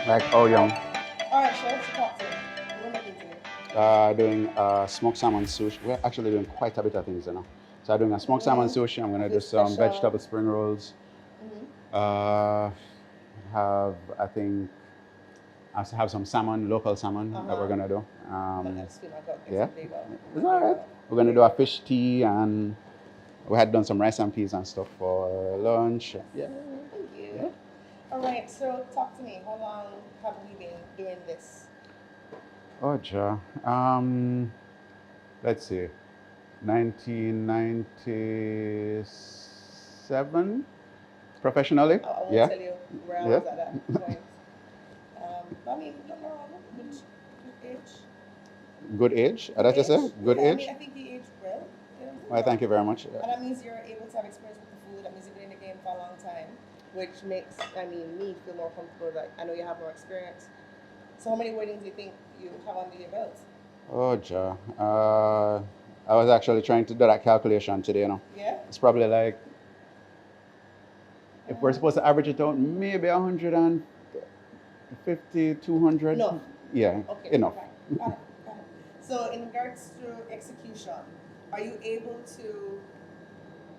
Like, oh, young. All right, Chef, so talk to me. What are we making today? Doing smoked salmon sushi. We're actually doing quite a bit of things, you know. So I'm doing a smoked salmon sushi. I'm gonna Like do a some special. vegetable spring rolls. Uh, have I think I have some salmon, local salmon that we're gonna do. But I just feel like I'll get Yeah, some flavor. it's all right. We're gonna do a fish tea, and we had done some rice and peas and stuff for lunch. Yeah. Thank you. Yeah. All right, so talk to me. How long have we been doing this? Oh, ja. Let's see. 1997 professionally. I won't Yeah. tell you where I Yeah. was at that point. I mean, nothing wrong with good age. Good age. Good That's just age. say good Yeah, I mean, age. I think you aged well. You know what I'm saying? Well, thank you very much. And that means you're able to have experience with the food. That means you've been in the game for a long time, which makes, I mean, me feel more comfortable that I know you have more experience. So how many weddings do you think you have under your belt? Oh, ja. I was actually trying to do that calculation today. You know, Yeah? it's probably like if we're supposed to average it out, maybe 150, 200. Enough. Yeah, Okay. enough. Fine. Got it. Got it. So in regards to execution, are you able to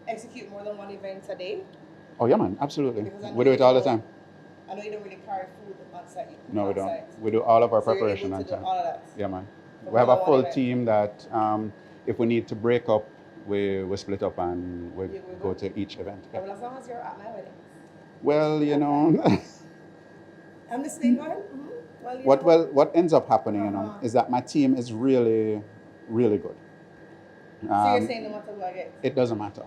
execute more than one event a day? Oh yeah, man, absolutely. Because I know We do you it all the don't- time. I know you don't really carry food on site. You cook No, we on don't. site. We do all of our So you're preparation able on to do time. all of that. Yeah, man. For We have more a than full one event. team that if we need to break up, we split up and we You go go. to each event. Oh, well, as long as you're at my wedding. Well, you know, I'm listening. Go ahead. Well, you know. what ends up happening, you know, is that my team is really, really good. So you're saying no matter who I get? It doesn't matter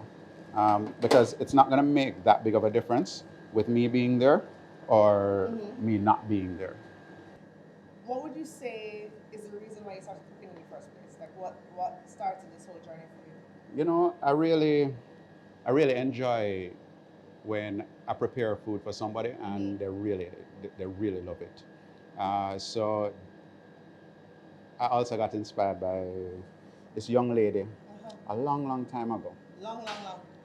because it's not going to make that big of a difference with me being there or me not being there. What would you say is the reason why you started cooking in the first place? Like, what started this whole journey for you? You know, I really enjoy when I prepare food for somebody and they really love it. So I also got inspired by this young lady a long time ago. Long.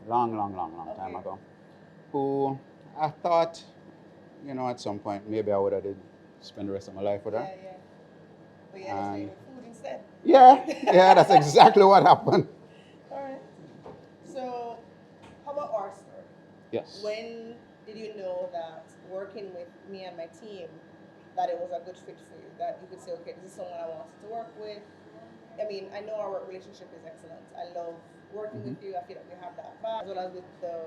Long time ago, who I thought, you know, at some point maybe I would have did spend the rest of my life with her. Yeah. But you ended up staying with food instead. Yeah, that's exactly what happened. All right. So, how about our story? Yes. When did you know that working with me and my team, that it was a good fit for you? That you could say, okay, this is someone I wanted to work with. I mean, I know our work relationship is excellent. I love working with you. I feel like we have that vibe, as well as with the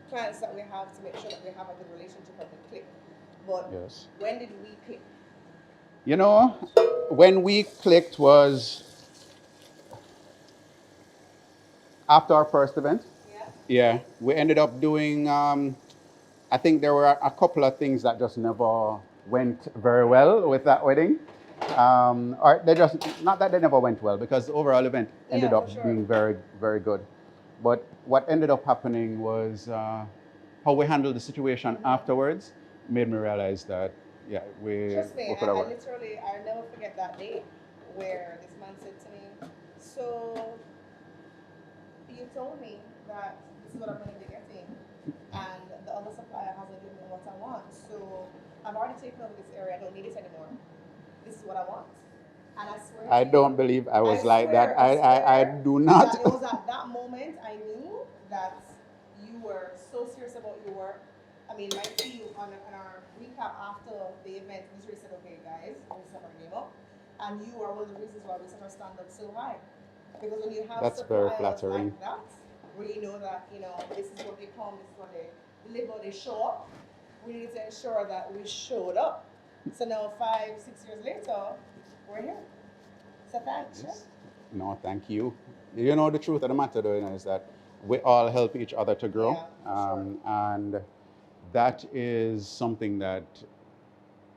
clients that we have, to make sure that we have a good relationship and we click. But Yes. when did we click? You know, when we clicked was after our first event. Yeah, we ended up doing. I think there were a couple of things that just never went very well with that wedding. Or they just, not that they never went well, because the overall event ended up being very, very good. But what ended up happening was how we handled the situation afterwards made me realize that, yeah, Trust me, we could have worked. literally, I'll never forget that day where this man said to me, so you told me that this is what I'm going to be getting, and the other supplier hasn't given me what I want, so I've already taken over this area, I don't need it anymore. This is what I want. And I swear I don't believe I was like that. I do not. It was at that moment I knew that you were so serious about your work. I mean, my team on our recap after the event, literally said, okay, guys, we set our game up. And you are one of the reasons why we set our standard so high. Because when you have That's very suppliers flattering. like that, where you know that, you know, this is what they come, this is what they deliver, they show up, we need to ensure that we showed up. So now 5, 6 years later, we're here. So thanks. Yes. No, thank you. You know, the truth of the matter, though, is that we all help each other to grow. And that is something that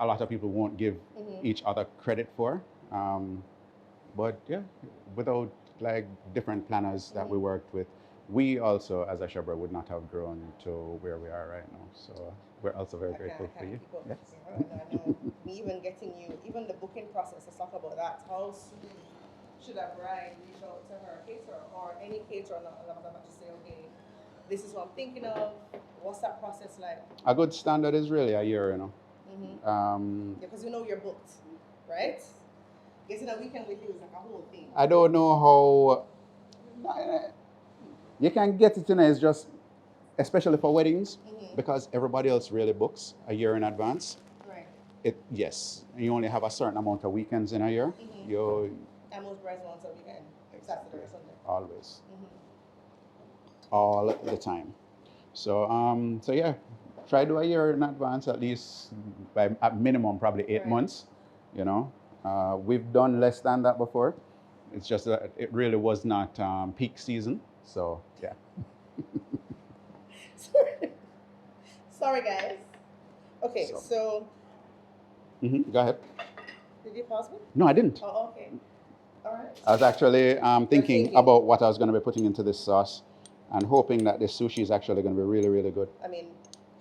a lot of people won't give each other credit for. But yeah, without like different planners that we worked with, we also, as Ashebre, would not have grown to where we are right now. So we're also very grateful for you. Yes. I know. Me even getting you, even the booking process, let's talk about that. How soon should a bride reach out to her caterer or any caterer to say, okay, this is what I'm thinking of. What's that process like? A good standard is really a year, you know. Because you know you're booked, right? Getting a weekend with you is like a whole thing. I don't know how you can get it in. It's just especially for weddings because everybody else really books a year in advance. Right. Yes, you only have a certain amount of weekends in a year. And most brides want a weekend, Saturday or Sunday. Always, all the time. So yeah, try to do a year in advance at least by at minimum probably 8 months. You know, we've done less than that before. It's just that it really was not peak season. So yeah. Sorry, guys. Okay, so. Go ahead. Did you pause me? No, I didn't. Oh, okay. All right. I was actually thinking about what I was going to be putting into this sauce and hoping that this sushi is actually going to be really, really good. I mean,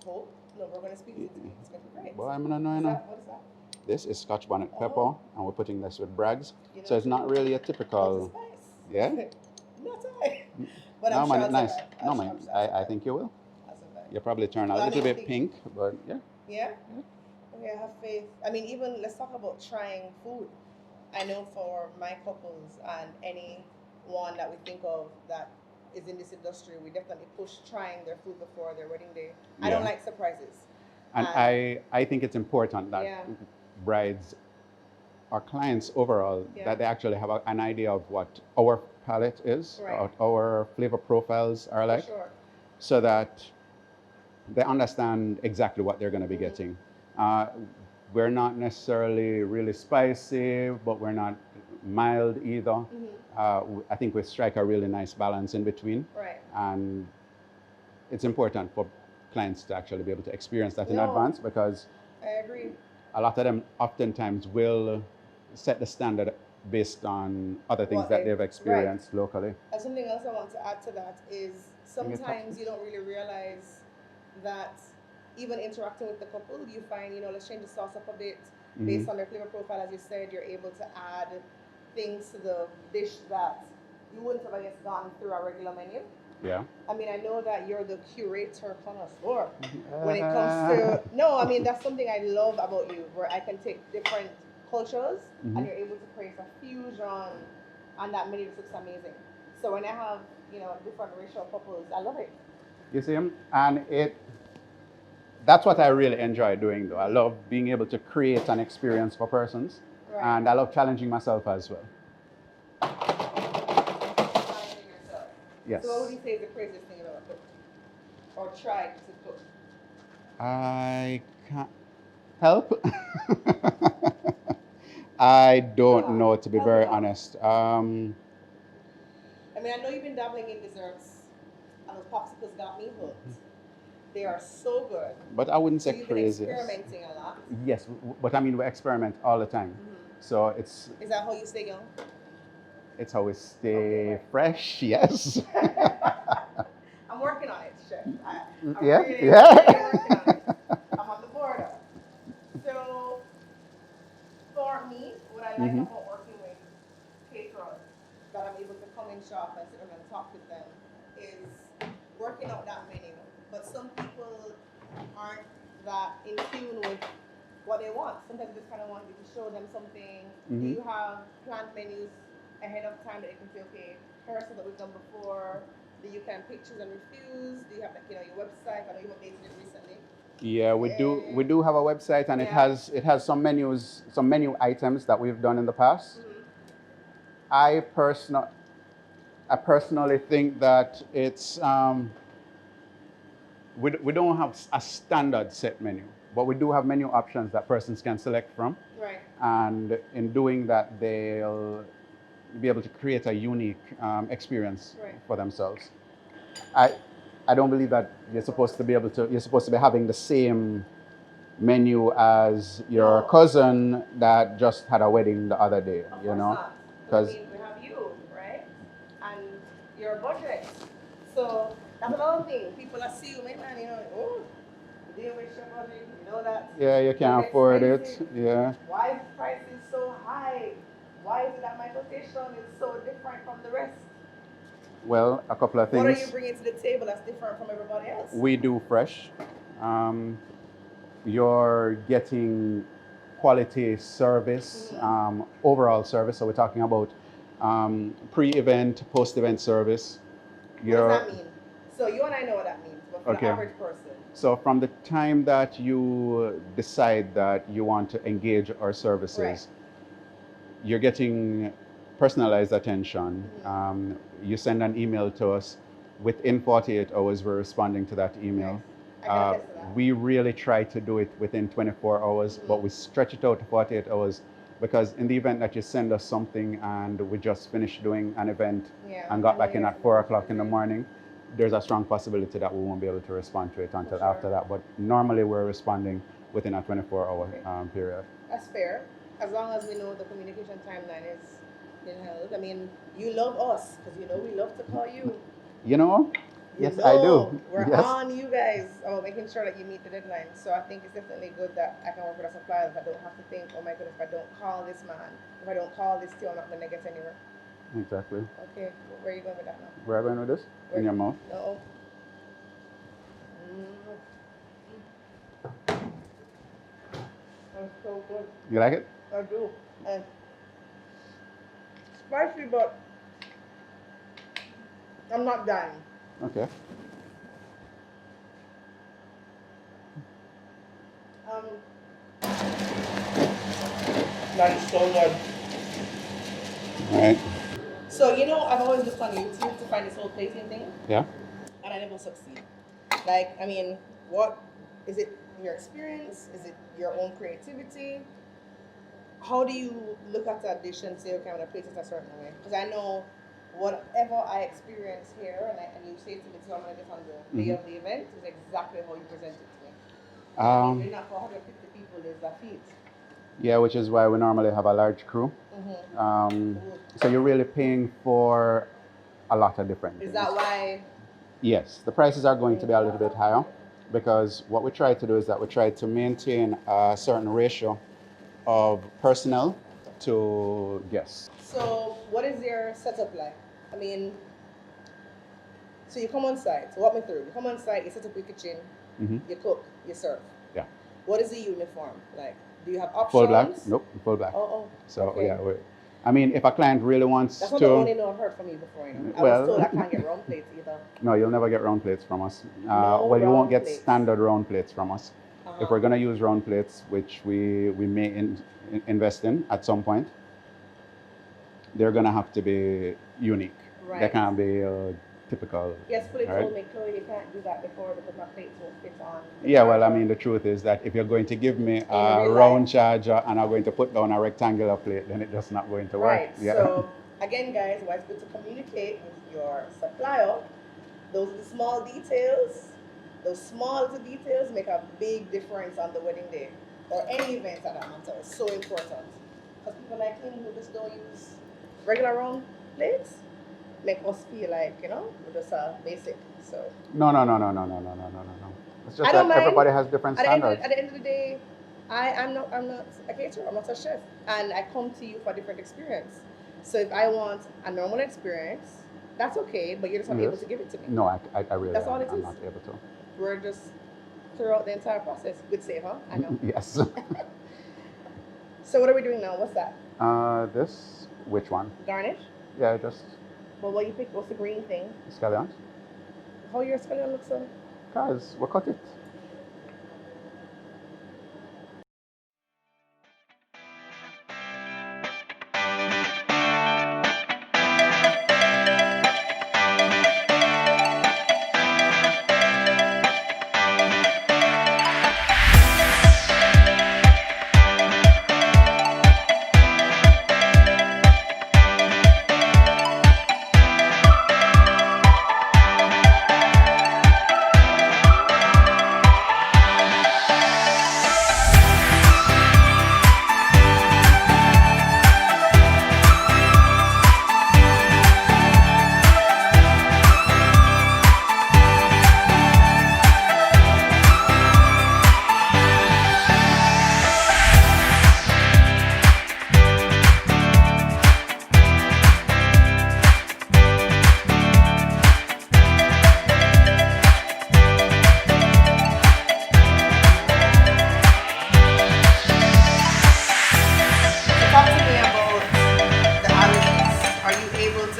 hope? No, we're going to speak it. It's going to be great. Well, I'm going to know. What is that? This is Scotch bonnet pepper, and we're putting this with Bragg's. So it's not really a typical. Spice. Yeah? Not I. But I'm sure nice. No, man, I think you will. You'll probably turn a little bit pink, but yeah. Yeah? Okay, I have faith. I mean, even let's talk about trying food. I know for my couples and anyone that we think of that is in this industry, we definitely push trying their food before their wedding day. Yeah. I don't like surprises. And I think it's important that brides or clients overall, that they actually have an idea of what our palate is, what our flavor profiles are like, so that they understand exactly what they're going to be getting. We're not necessarily really spicy, but we're not mild either. I think we strike a really nice balance in between. Right. And it's important for clients to actually be able to experience that in advance, because I agree. A lot of them oftentimes will set the standard based on other things that they've experienced locally. And something else I want to add to that is sometimes you don't really realize that even interacting with the couple, you find, let's change the sauce up a bit based on their flavor profile. As you said, you're able to add things to the dish that you wouldn't have, I guess, gone through a regular menu. Yeah. I mean, I know that you're the curator connoisseur when it comes to... No, I mean, that's something I love about you, where I can take different cultures and you're able to create a fusion, and that menu looks amazing. So when I have, different racial couples, I love it. You see, and that's what I really enjoy doing, though. I love being able to create an experience for persons, and I love challenging myself as well. Yes. So what would you say is the craziest thing about cook? Or tried to cook? I can't help. I don't know, to be very honest. I mean, I know you've been dabbling in desserts, and those popsicles got me hooked. They are so good. But I wouldn't say so crazy. You've been experimenting a lot. Yes, but I mean, we experiment all the time. So it's... Is that how you stay young? It's how we stay fresh, yes. I'm working on it, Chef. I'm really working on it. I'm on the board. So, for me, what I like about working with caterers, that I'm able to come in shop and sit down and talk with them, is working out that menu. But some people aren't that in tune with what they want. Sometimes they just kind of want you to show them something. Do you have planned menus ahead of time that you can say, okay, rehearsal that we've done before? Do you can pictures and refuse? Do you have your website? I know you updated it recently. Yeah, we do have a website, and it has some menu items that we've done in the past. I personally think that it's we don't have a standard set menu, but we do have menu options that persons can select from. Right. And in doing that, they'll be able to create a unique experience for themselves. I don't believe that you're supposed to be having the same menu as your cousin that just had a wedding the other day, Because we have you, right? And your budget. So that's another thing. People assume, man, oh, you deal with Chef Oji, you know that. Yeah, you can't afford it. Yeah. Why is the price so high? Why is it that my location is so different from the rest? Well, a couple of things. What are you bringing to the table that's different from everybody else? We do fresh. you're getting quality service, overall service. So we're talking about pre-event, post-event service. What does that mean? So you and I know what that means, but for the average person. So from the time that you decide that you want to engage our services, you're getting personalized attention. You send an email to us. Within 48 hours, we're responding to that email. We really try to do it within 24 hours, but we stretch it out to 48 hours because in the event that you send us something and we just finished doing an event and got back in at 4 o'clock in the morning, there's a strong possibility that we won't be able to respond to it until after that. But normally we're responding within a 24-hour period. That's fair, as long as we know the communication timeline is being held. I mean, you love us because you know we love to call you. You know? Yes, I do. We're on you guys making sure that you meet the deadline. So I think it's definitely good that I can work with a supplier if I don't have to think, oh my goodness, if I don't call this man, if I don't call this deal, I'm not going to get anywhere. Exactly. Okay, where are you going with that now? Where are you going with this? In your mouth? No. That's so good. You like it? I do. Spicy, but I'm not dying. Okay. That is so good. All right. So, you know, I've always looked on YouTube to find this whole plating thing. Yeah. And I never succeed. Like, I mean, what is it? Your experience? Is it your own creativity? How do you look at a dish and say, okay, I'm gonna plate it a certain way? Because I know whatever I experience here, and you say to me, so I'm gonna get on the day of the event, is exactly how you present it to me. You're not for 150 people, there's a feat. Yeah, which is why we normally have a large crew. So you're really paying for a lot of different things. Is that why? Yes, the prices are going to be a little bit higher because what we try to do is that we try to maintain a certain ratio of personnel to guests. So what is your setup like? I mean, so you come on site, walk me through. You come on site, you set up your kitchen, you cook, you serve. Yeah. What is the uniform like? Do you have options? Full black? Nope, full black. So okay. yeah, I mean, if a client really wants That's not the only no I've heard from you before, you know. I was told I can't get round plates either. No, you'll never get round plates from us. No well, you won't get plates. standard round plates from us. If we're going to use round plates, which we may invest in at some point, they're going to have to be unique. Right. They can't be typical. Yes, but it told me, Chloe, you can't do that before because my plates won't fit on. Yeah, well, I mean, the truth is that if you're going to give me a round charger and I'm going to put down a rectangular plate, then it's just not going to work. Right. Yeah. So, again, guys, why it's good to communicate with your supplier. Those are the small details. Those small little details make a big difference on the wedding day or any event at that matter. It's so important. Because people like him who just don't use regular round plates make us feel like, you know, we're just basic. So no. It's just that everybody has different standards. At the end of the day, I'm not a caterer, I'm not a chef. And I come to you for a different experience. So if I want a normal experience, that's okay, but you're just not able to give it to me. No, I really that's all it I'm is. not able to. We're just throughout the entire process. Good save, huh? I know. Yes. So what are we doing now? What's that? This, which one? Garnish? Yeah, just. Well, what you pick? What's the green thing? Scallions. How your scallion looks so? Because we cut it.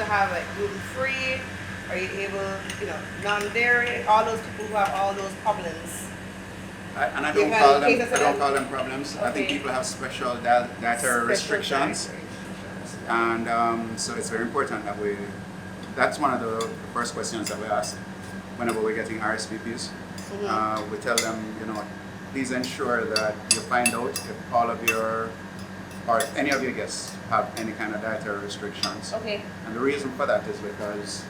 have like gluten-free? Are you able, non-dairy? All those people who have all those problems. And I You don't have call them. cases I of don't them? call them problems. I think Okay. people have special dietary restrictions, and so it's very important that we. That's one of the first questions that we ask whenever we're getting RSVPs. We tell them, please ensure that you find out if all of your or if any of your guests have any kind of dietary restrictions. Okay. And the reason for that is because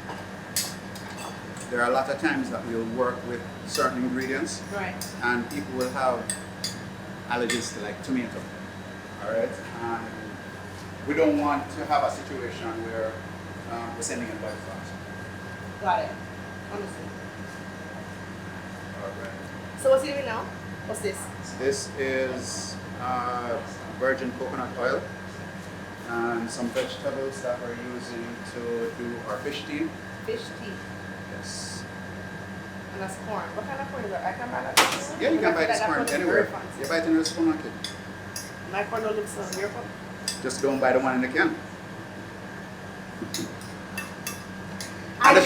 there are a lot of times that we'll work with certain ingredients, Right. and people will have allergies to like tomato. All right, and we don't want to have a situation where we're sending it by fast. Got it. Understood. All right. So what's you doing now? What's this? This is virgin coconut oil and some vegetables that we're using to do our fish tea. Fish tea. Yes. And that's corn. What kind of corn is that? I can buy that. Yeah, you can buy this corn anywhere. You buy it in the supermarket. My corn don't look so beautiful. Just don't buy the one in the can. And the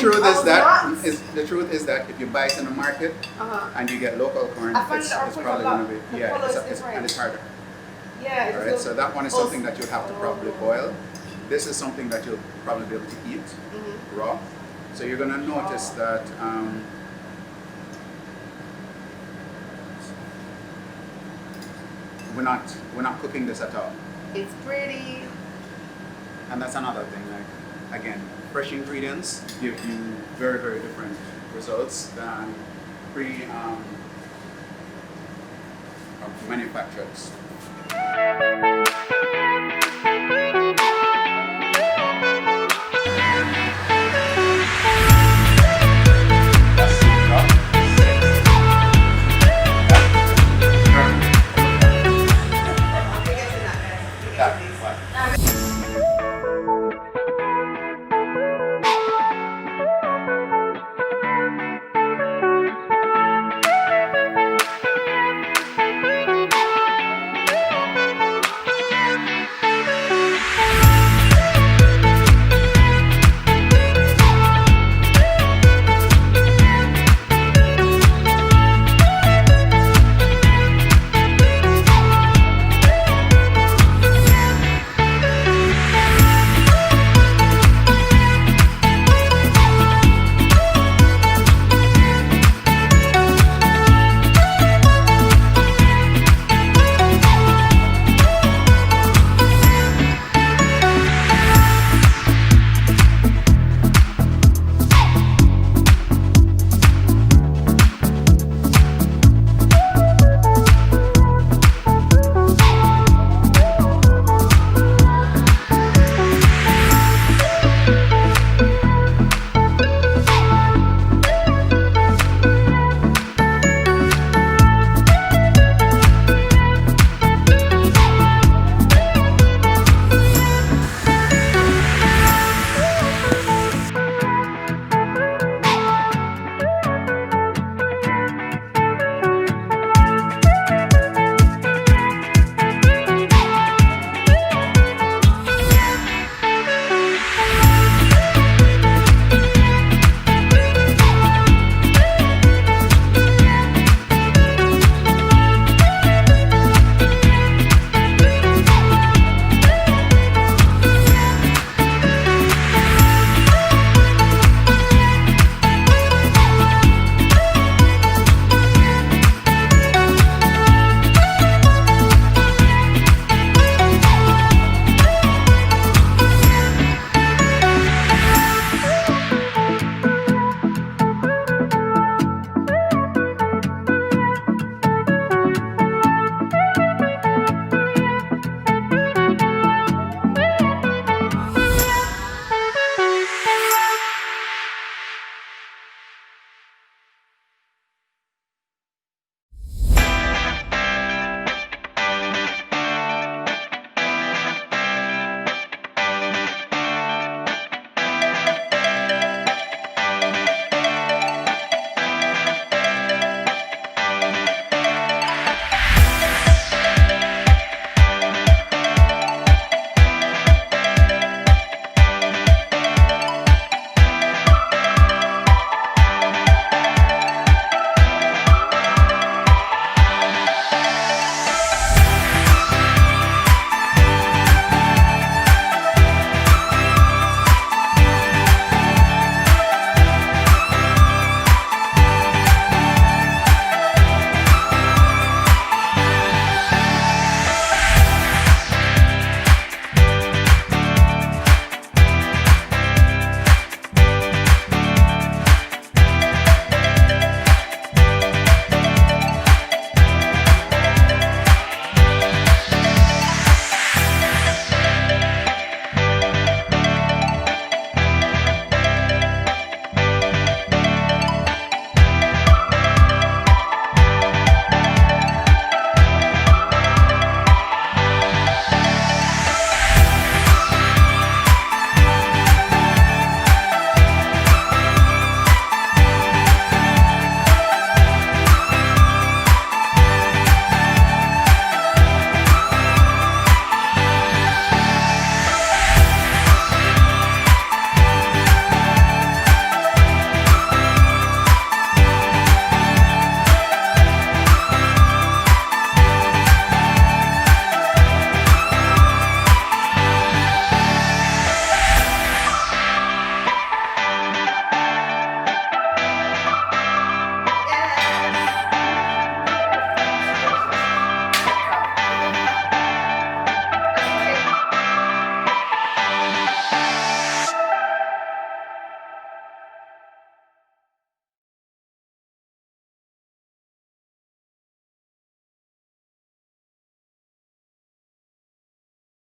truth is that if you buy it in the market and you get local corn, it's probably going to be and it's harder. Yeah. All right, so that one is something that you'll have to probably boil. This is something that you'll probably be able to eat raw. So you're going to notice that we're not cooking this at all. It's pretty. And that's another thing. Like again, fresh ingredients give you very, very different results than manufactured.